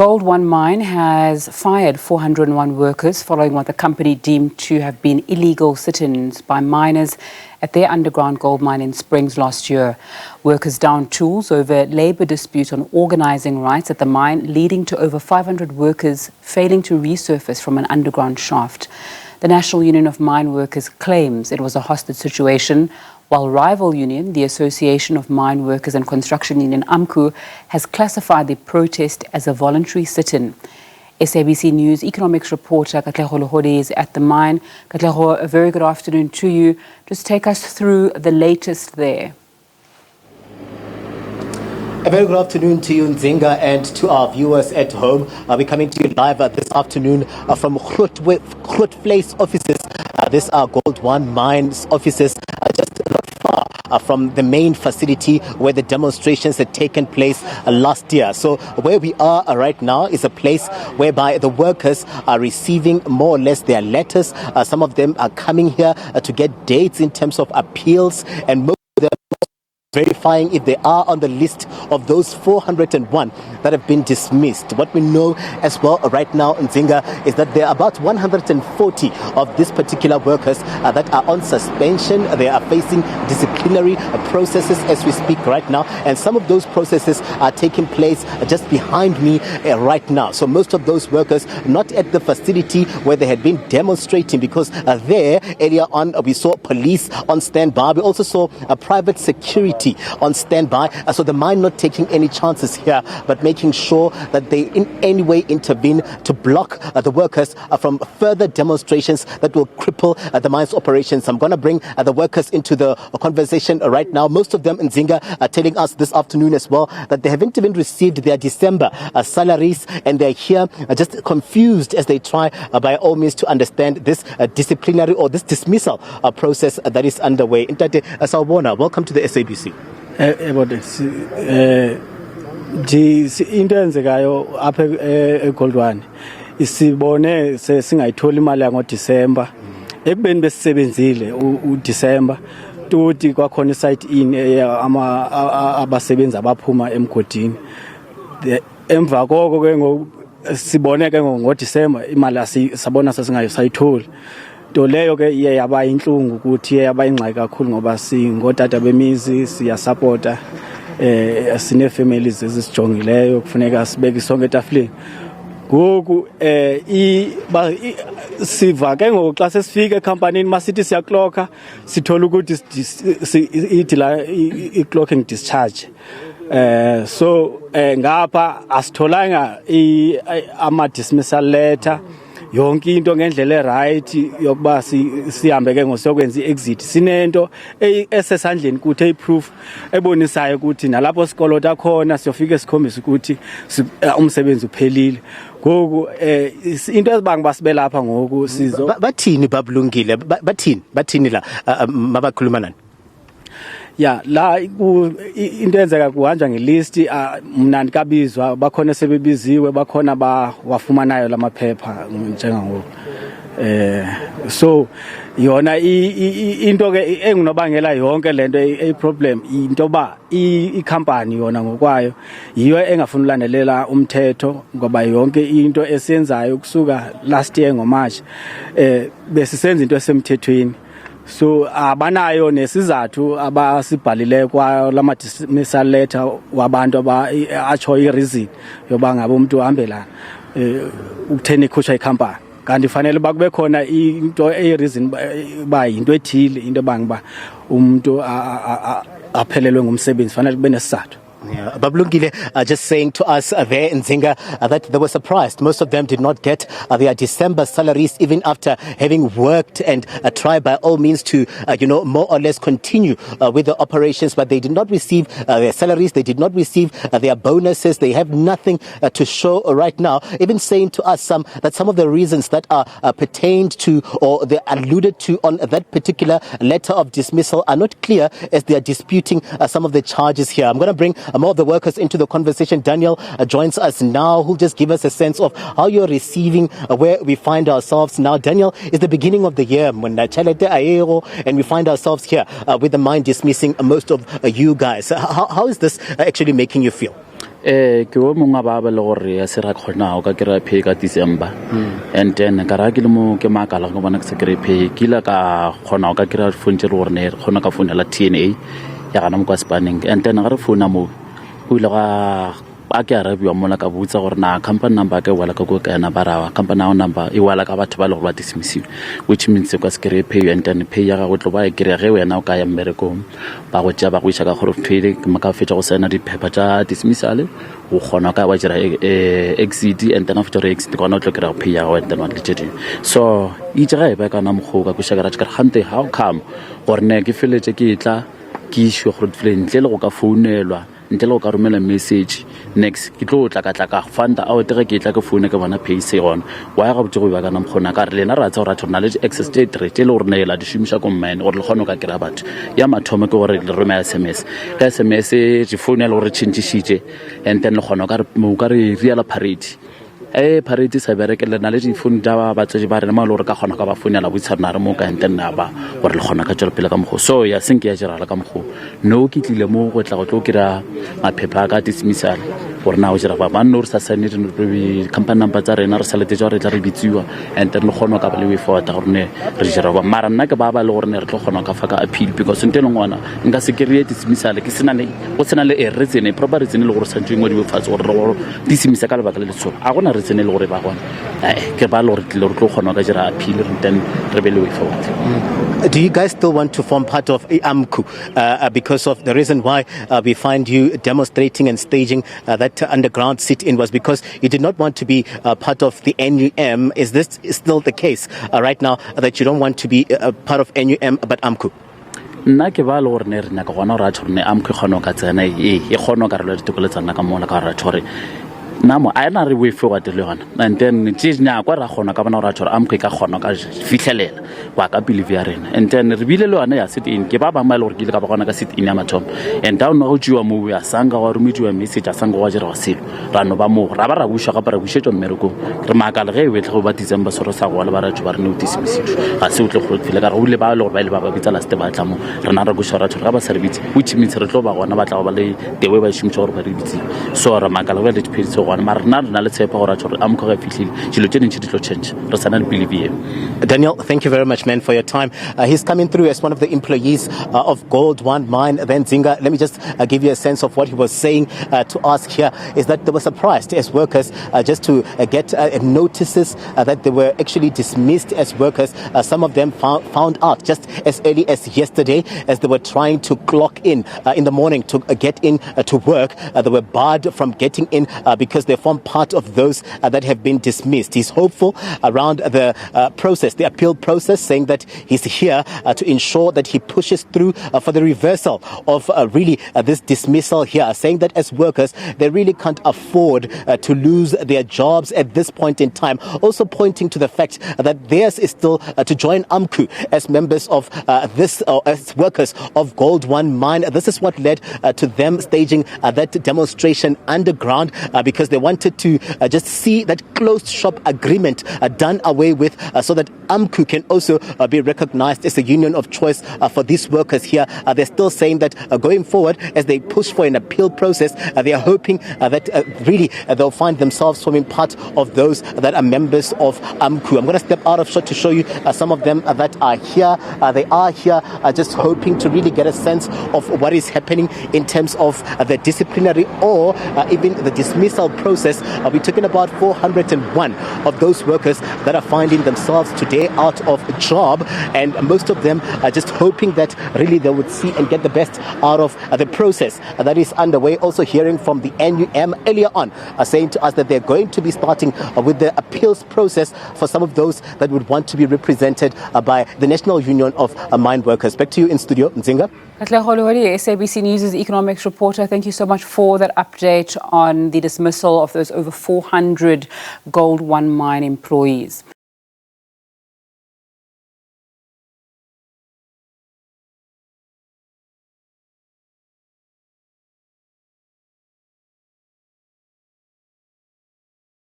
Gold One Mine has fired 401 workers following what the company deemed to have been illegal sit-ins by miners at their underground gold mine in Springs last year. Workers downed tools over labour dispute on organising rights at the mine, leading to over 500 workers failing to resurface from an underground shaft. The National Union of Mineworkers claims it was a hostage situation, while rival union, the Association of Mine Workers and Construction Union AMCU, has classified the protest as a voluntary sit-in. SABC News economics reporter Katlego is at the mine. Katlego, a very good afternoon to you. Just take us through the latest there. A very good afternoon to you, Nzinga, and to our viewers at home. We're coming to you live this afternoon from Grootplace offices. These are Gold One Mines offices, just not far from the main facility where the demonstrations had taken place last year. So where we are right now is a place whereby the workers are receiving more or less their letters. Some of them are coming here to get dates in terms of appeals, and most of them verifying if they are on the list of those 401 that have been dismissed. What we know as well right now in Nzinga is that there are about 140 of these particular workers that are on suspension. They are facing disciplinary processes as we speak right now, and some of those processes are taking place just behind me right now. So most of those workers not at the facility where they had been demonstrating, because there earlier on we saw police on standby. We also saw a private security on standby, so the mine not taking any chances here, but making sure that they in any way intervene to block the workers from further demonstrations that will cripple the mine's operations. I'm going to bring the workers into the conversation right now. Most of them in Nzinga are telling us this afternoon as well that they haven't even received their December salaries, and they're here just confused as they try by all means to understand this disciplinary or this dismissal process that is underway. Ntate Sawubona, welcome to the SABC. Into enzekayo apha eGoldwane isibone sesingayithola imali yangoDisemba ekubeni besisebenzile uDisemba tuti kwakhona isite in abasebenzi abaphuma emgodini emva koko ke sibone ke ngoDisemba imali sabona sasingayisayithola. To leyo ke iye yaba inhlungu ukuthi iye yaba ingxaki kakhulu ngoba singotata bemizi siyasupporta sine families ezisijongileyo kufuneka sibeke sonke etafuleni. Ngoku siva ke ngoku xa sesifika ecompany masithi siyaclocka sithola ukuthi ithi la i-clocking discharge. So ngapha asitholanga ama dismissal letter yonke into ngendlela right yokuba sihambe ke ngosokwenza iexit. Sinento esesandleni kuthi eproof ebonisayo ukuthi nalapho sikolota khona siyofika sikhombisa ukuthi umsebenzi uphelile. Ngoku into ezibanga basibe lapha ngoku sizo bathini babulungile bathini la mabakhuluma nani? Ya la into enzeka kuhanjwa ngelist mina ndikabizwa bakhona sebebiziwe bakhona wafumanayo lamaphepha njengangoku so yona into ke engunobangela yonke lento problem into ba icompany yona ngokwayo yiyo engafuna ulandelela umthetho ngoba yonke into esenzayo kusuka last year ngoMarch besisenza into esemthethweni. So abanayo nesizathu abasibhalile kwa lama dismissal letter wabantu abatsho ireason yoba ngabe umuntu uhambela ukutheni ikhutshwa icompany kanti fanele bakube khona into ereason ba into ethile into banga umuntu aphelelwe ngumsebenzi fanele kube nesizathu. Yeah, Babulungile just saying to us there in Nzinga that they were surprised. Most of them did not get their December salaries even after having worked and tried by all means to, more or less continue with the operations, but they did not receive their salaries. They did not receive their bonuses. They have nothing to show right now. Even saying to us that some of the reasons that are pertained to or they alluded to on that particular letter of dismissal are not clear as they are disputing some of the charges here. I'm going to bring more of the workers into the conversation. Daniel joins us now, who'll just give us a sense of how you're receiving where we find ourselves now. Daniel, it's the beginning of the year when and we find ourselves here with the mine dismissing most of you guys. How is this actually making you feel? ke o mongwe ba ba le gore ya se ra khona o ka kry pay ka December and then ka ra ke le mo ke makala go bona ke se kry pay ke la ka khona o ka kry phone tse gore ne khona ka phone la TNA ya gana mo kwa spanning and then ga re phone mo o ile ga ba ke arabiwa mo la ka butsa gore na company number ka wala ka go kana barawa company number e wala ka batho ba le go ba dismissive which means ka skere pay and then pay ya ga go tlo ba e kry ge wena o ka ya mmereko ba go tja ba go isha ka gore pay ka maka fetsa go sena di paper tsa dismissal o gona ka wa jira exit and then after exit go na tlo kry pay ya go and then what le so e jira e ba ka na mo ka go shagara ka hante how come gore ne ke feletse ke tla ke isho go ntle le go ka founelwa ntle le go ka romela message next ke tlo tla ka funda out ge ke tla ke phone ke bona pay se gona wa ga botse go ba kana mkhona ka re lena ra tsa gore thona le access state rate le gore ne la di shumisha ko mine gore le gone ka kira batho ya mathomo ke gore le romela SMS ka SMS di phone le gore change shite and then le gone ka re mo ka re real parade parade sa bereke le na le di phone ja ba tse ba re ma le gore ka gona ka ba phone la buitshana re mo ka enten na ba gore le gona ka tsela pele ka mgo so ya senke ya jira la ka mgo no ke tlile mo go tla go tlo kira maphepha ka dismissal gore na o jira ba no re sa sane re company number tsa rena re salete ja re tla re bitsiwa and then le gona ka ba le way forward gore ne re jira ba mara nna ke ba le gore ne re tlo gona ka fa ka appeal because ntele ngwana nka se kry dismissal ke sena le go sena le reason proper reason le gore santse ngwe di fatse gore re dismissa ka le bakala le tsho a gona re tsene le gore ba gona ke ba le gore tlo gona ka jira appeal then re be le way forward. Do you guys still want to form part of AMCU because of the reason why we find you demonstrating and staging that underground sit-in was because you did not want to be part of the NUM? Is this still the case right now that you don't want to be part of NUM but AMCU? nna ke ba le gore ne re nya ka gona ra tshorne AMCU gona ka tsena e gona ka re le ditokoletsana ka mola ka ra tshore namo a ena re way forward le yona and then nya kwa ra gona ka bona ra tshore AMCU ka gona ka fitlhelela wa ka believe ya rena and then re bile le yona ya sit in ke ba ba mala gore ke ile ka ba gona ka sit in ya mathomo and down no go jiwa mo ya sanga wa rumidiwa message a sanga wa jira wa selo ra no ba mo ra ba ra busha ka ba ra bushetwa mmereko re makala ge we tle go ba December soro sa go le ba ra tshwa ba re no dismiss ga se o tle go file ka re o le ba le gore ba ile ba ba bitsa last ba tla mo re na ra go shora tshora ka ba service which means re tlo ba gona ba tla ba le the way ba shumisa gore ba re bitsi so ra makala ba le dipedi so gona mara na le tshepa gore a tshore AMCU ga fitlhile dilo tse dintsi di tlo change re sana le believe him. Daniel, thank you very much, man, for your time. He's coming through as one of the employees of Gold One Mine. Then Zinga, let me just give you a sense of what he was saying to us here is that they were surprised as workers just to get notices that they were actually dismissed as workers. Some of them found out just as early as yesterday as they were trying to clock in the morning to get in to work. They were barred from getting in because they form part of those that have been dismissed. He's hopeful around the process, the appeal process, saying that he's here to ensure that he pushes through for the reversal of really this dismissal here, saying that as workers, they really can't afford to lose their jobs at this point in time. Also pointing to the fact that theirs is still to join AMCU as members of as workers of Gold One Mine. This is what led to them staging that demonstration underground because they wanted to just see that closed shop agreement done away with so that AMCU can also be recognized as a union of choice for these workers here. They're still saying that going forward, as they push for an appeal process, they are hoping that really they'll find themselves forming part of those that are members of AMCU. I'm going to step out of shot to show you some of them that are here. They are here just hoping to really get a sense of what is happening in terms of the disciplinary or even the dismissal process. We're talking about 401 of those workers that are finding themselves today out of a job, and most of them are just hoping that really they would see and get the best out of the process that is underway. Also hearing from the NUM earlier on saying to us that they're going to be starting with the appeals process for some of those that would want to be represented by the National Union of Mineworkers. Back to you in studio, Nzinga. Katlego, SABC News' economics reporter, thank you so much for that update on the dismissal of those over 400 Gold One Mine employees.